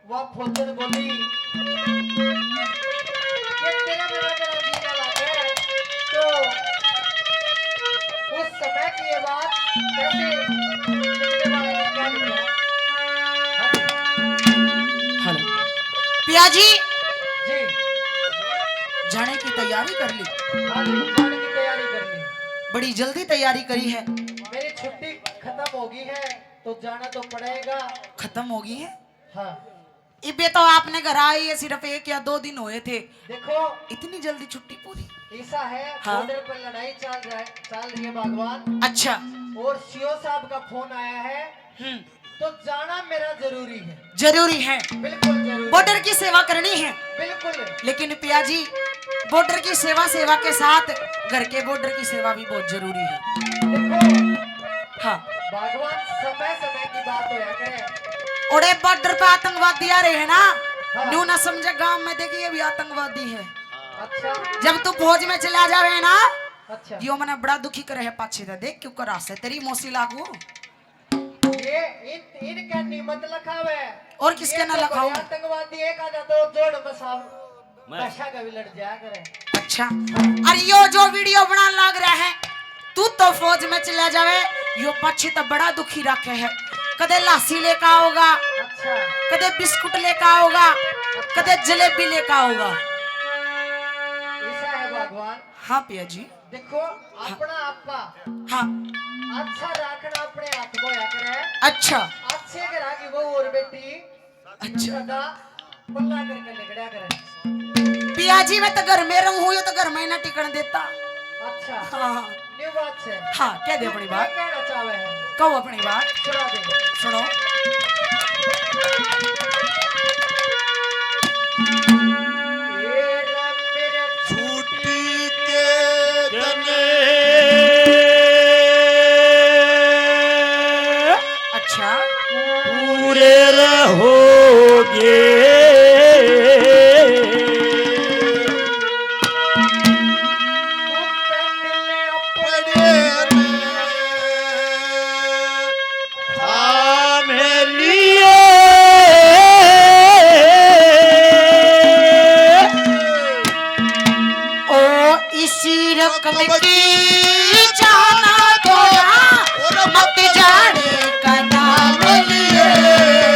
वह फौजन बोली ये तेरा मेरा जीना लगे तो उस समय की ये बात कैसे लिखने वाले ने क्या लिखा? हेलो पिया जी जी जाने की तैयारी कर ली? हाँ जी, जाने की तैयारी कर ली। बड़ी जल्दी तैयारी करी है। मेरी छुट्टी खत्म हो गई है तो जाना तो पड़ेगा। खत्म हो गई है? हाँ इबे तो आपने घर आए ये सिर्फ 1 या 2 दिन हुए थे, देखो इतनी जल्दी छुट्टी पूरी? ऐसा है हाँ? बॉर्डर पर लड़ाई चल रही है भगवान। अच्छा। और सीओ साहब का फोन आया है तो जाना मेरा जरूरी है। जरूरी है? बिल्कुल जरूरी। बॉर्डर की सेवा करनी है? बिल्कुल। लेकिन पिया जी बॉर्डर की सेवा के साथ घर के बॉर्डर की सेवा भी बहुत जरूरी है। देखो हाँ भगवान समय समय की बात होया करे। और बॉर्डर पे आतंकवादी आ रहे हैं ना, हाँ। न्यू ना समझे गांव में देखिए भी आतंकवादी है। अच्छा जब तू फौज में चला जावे ना अच्छा यो मने बड़ा दुखी करे है पाछे से देख क्यों करा से तेरी मौसी लागू ये इनका निमत लखावे और किसके ना लखाऊं? आतंकवादी एक आ जाता तो जोड़ मसाव भाषा का भी लड़ जाया करे। अच्छा अरे यो जो वीडियो बना लग रहा है तू तो फौज में चला जावे यो पाछे तो बड़ा दुखी रखे है। कदे लासी लेकर आओगा, अच्छा कदे बिस्कुट लेकर आओगा, कदे जलेबी लेकर आओगा। ऐसा है भगवान। हाँ पिया जी देखो अपना आपा हाँ अच्छा रखना अपने हाथ में होया करे। अच्छा अच्छे करा की वो और बेटी अच्छा सदा पल्ला करके लगड़ा करे। पिया जी मैं तो घर में रहूं यो तो घर में ना टिकन देता। अच्छा हाँ न्यू बात है। हाँ कह दे अपनी बात, क्या कहना चाहे है? कहो अपनी बात सुना दे। सुनो। छुट्टी के तने अच्छा पूरे रहोगे अपने थामे लिए ओ इसी रकम की जाना तो मत जाने का नाम लिए।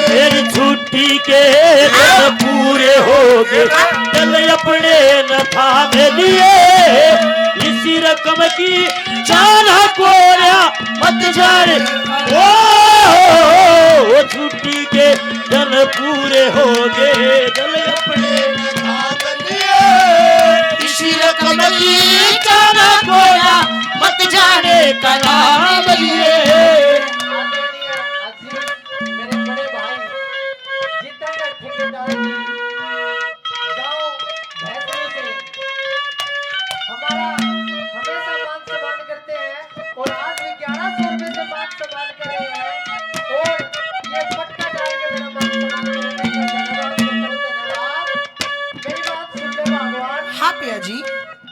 मेरी छुट्टी के दिन पूरे हो गए चल अपने न थामे लिए इसी रकम की जाना कोरिया मत जाने ओ छुट्टी के दिन पूरे हो गए चल अपने न थामे लिए इसी रकम की जाना कोया मत जाने का नाम लिए। आदरणीय अजीज मेरे बड़े भाई जितेंद्र ठेकेदार जी गांव भैंसली से हमारा हमेशा मान सम्मान करते हैं और आज भी 1100 रुपए से मान सम्मान कर रहे हैं और ये पट्टा डाल के मेरा मान सम्मान करने का धन्यवाद धन्यवाद। मेरी बात सुन ले भगवान। हाँ पिया जी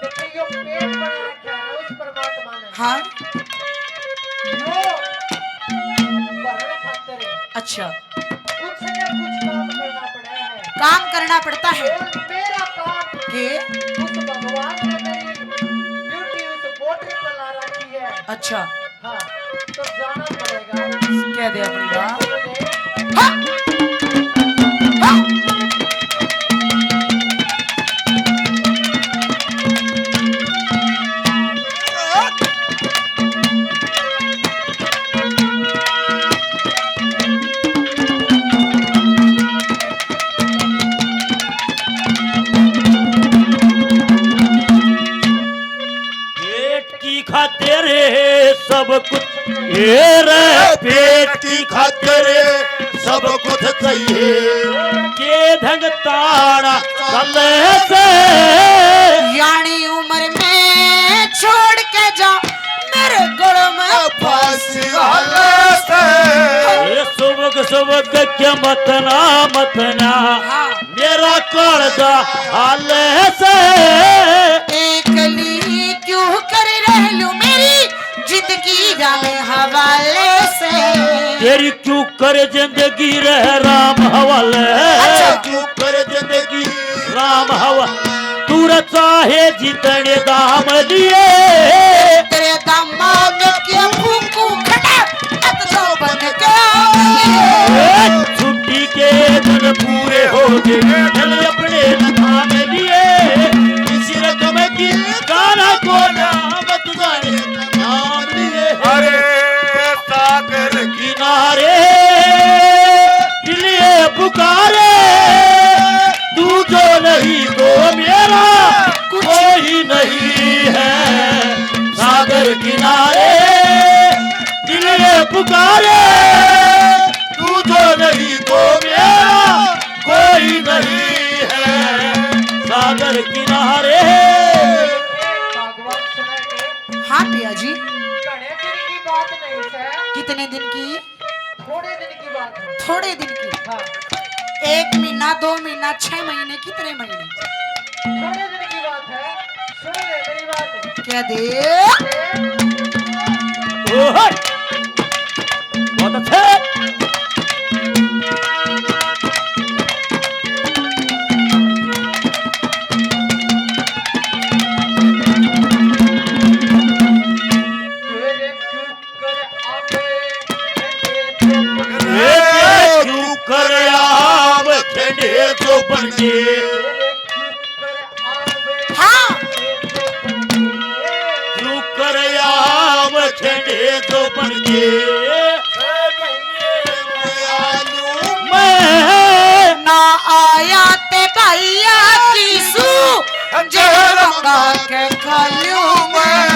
देखिए यो पेट बना रखा है ना उस परमात्मा ने हाँ यो भरण खातिर अच्छा कुछ न कुछ काम करना पड़ा है। काम करना पड़ता है और मेरा काम कि उस भगवान ने मेरी ड्यूटी उस बॉर्डर पर ला रखी है। अच्छा हाँ तो जाना पड़ेगा। कह दे अपनी बात। बोले, हाँ, हाँ। पेट की खातिर सब कुछ ये रे पेट की खातिर सब कुछ चाहिए के ढंग ताड़ा चले से यानी उम्र में छोड़ के जा मेरे गल में फांसी वाले से। ये सुबह क्या मतना मतना हाँ मेरा कर्जा हाल से एकली क्यों कर रह लूं मेरी जिंदगी जाने हवाले से। तेरी क्यों कर जिंदगी रह राम हवाले दूर चाहे जितने दाम लिए तेरे दामाद के फूकू खड़ा मत जो बन के आए। छुट्टी के दिन पूरे हो गए चल अपने थाम लिए इसी रकम की गाना को नाम तुझे नाम लिए अरे सागर किनारे दिलिए पुकारे तू जो नहीं तो मेरा कोई नहीं है सागर किनारे दिलिए पुकारे तू जो नहीं तो मेरा कोई नहीं है सागर किनारे। भगवान सुनाएंगे हाँ पिया जी, घने दिन की बात नहीं सर, कितने दिन की? थोड़े दिन की बात है। थोड़े दिन की। हाँ 1 महीना 2 महीना 6 महीने कितने महीने? थोड़े दिन की बात है, सुन ले मेरी बात। क्या दे? ओह बहुत अच्छे तेरे कुकर आवे क्यों कर आम खेड़े जो बन के तेरे कुकर आवे हाँ क्यों कर आम खेड़े जो बन के मैं ना आया ते भैया किसू जेवंगा के खालू मैं।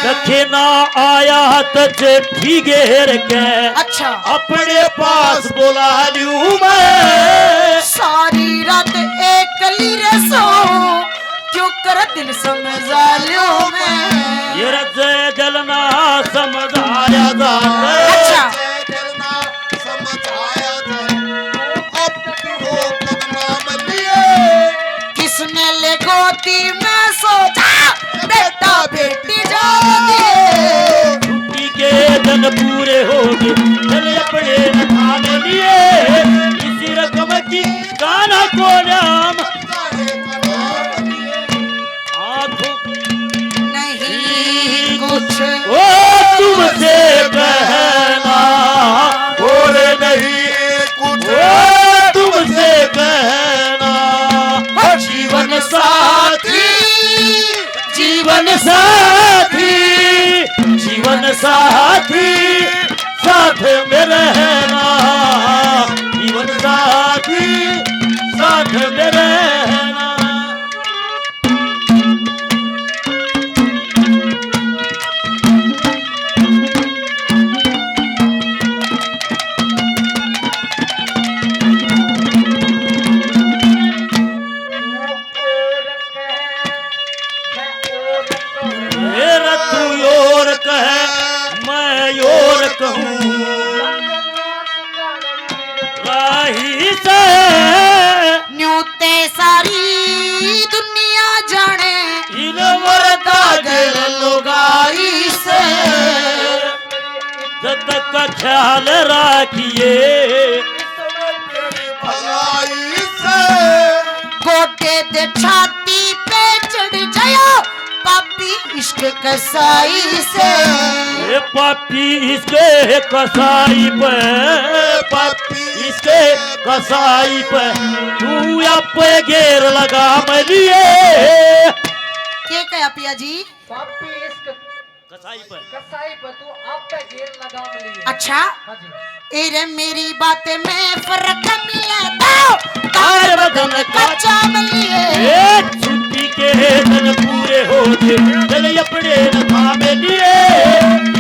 रखे ना आया तुझे घेर के अच्छा अपने पास बुला लूं मैं सारी रात एक लीरे सो क्यों कर दिल समझा लो मैं। ये रजे जलना समझाया जा अच्छा चलना समझाया था अब तो बदनाम लिए किसने ले गोदी में सोचा बेटा बेटी जान दिए। छुट्टी के दिन पूरे हो गए चल अपने थाम लिए इसी रकम की गाना को नाम आंखों नहीं कुछ ओ तुमसे कहना और नहीं कुछ ओ तुमसे कहना जीवन साथी जीवन साथी जीवन साथी साथ में रहना जीवन साथी साथ में रहना। मेरा तू और कहे मैं और कहूँ राही से न्यूते सारी दुनिया जाने इन मरदा दिल लुगाई से जब तक का ख्याल रखिए भलाई से गोटे दे छाती पे चढ़ जायो पापी इश्क कसाई से। ये पापी इसके कसाई पे पापी इसके कसाई पे तू पे घेर लगा मैं लिए के कया पिया जी? पापी इश्क कसाई पे कसाई पर तू आप पे घेर लगाम लिए। अच्छा हाँ जी इरे मेरी बातें में फर्क मिले तो तार बदन कच्चा मिले। ए छुट्टी के दिन पूरे हो गए चल अपने थाम लिए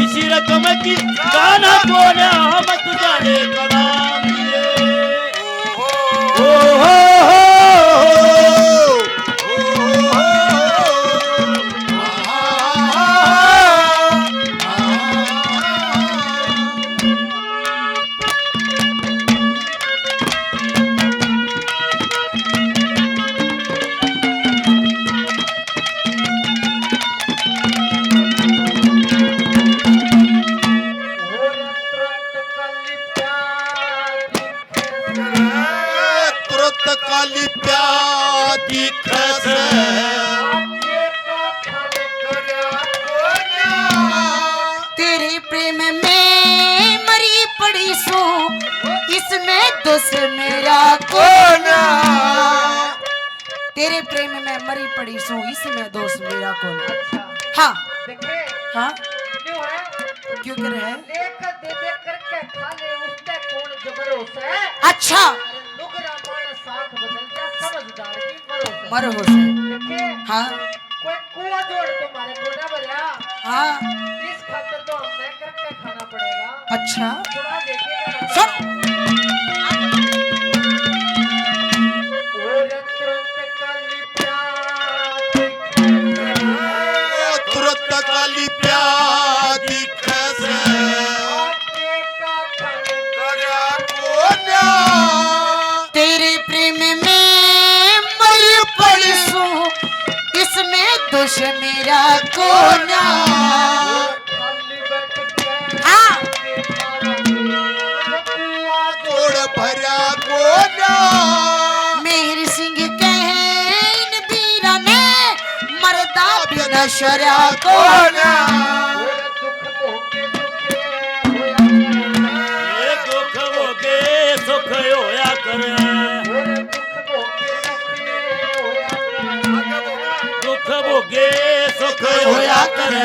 इसी रकम की गाना को नाम तुझे नाम लिए ओ हो तुरंत काली प्यादी खसे दोस्त मेरा कोना तेरे प्रेम में मरी पड़ी सो इसमें दोस्त मेरा कोना अच्छा हाँ देखे हाँ क्यों है क्यों कर रहे हैं लेकर दे दे करके खा ले उससे कौन जबरोस है अच्छा अरे नुकरा मानस साख बदल जा समझदार की मरोस है मर हो से देखे हाँ कोई कुआ जोड़ तुम्हारे को ना भरिया हाँ इस खातिर तो हमने करके खाना पड़ेगा अच्छा थोड़ा देखेगा सुन और तुरंत काली प्यास तुरंत काली प्यादी कैसे आटे का खन करया कोन्या तेरे प्रेम में मरी पड़ी सो इसमें दोष मेरा कोना खाली बैठ के हाँ जोड़ भरा कोन्या मेहर सिंह कहन बीरा ने मरदा बिना शरा कोना दुख भोगे दुखे होया ये दुख भोगे सुख होया करे दुख भोगे सुख होया करे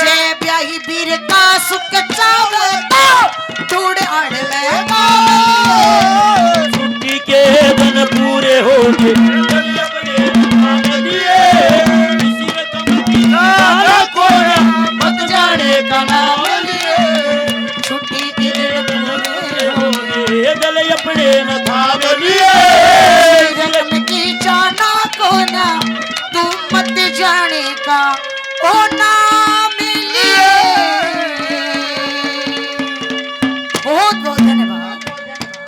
जय ब्याही वीर का सुख चावे तो ढूंढ आड़ में गावे। छुट्टी के दिन पूरे होंगे चल अपने नाम लिए इसी रकम की जाना कोना मत जाने का नाम लिए छुट्टी के दिन पूरे हो ये दल अपने न थाम लिए रकम की जाना कोना तू मत जाने का ओ ना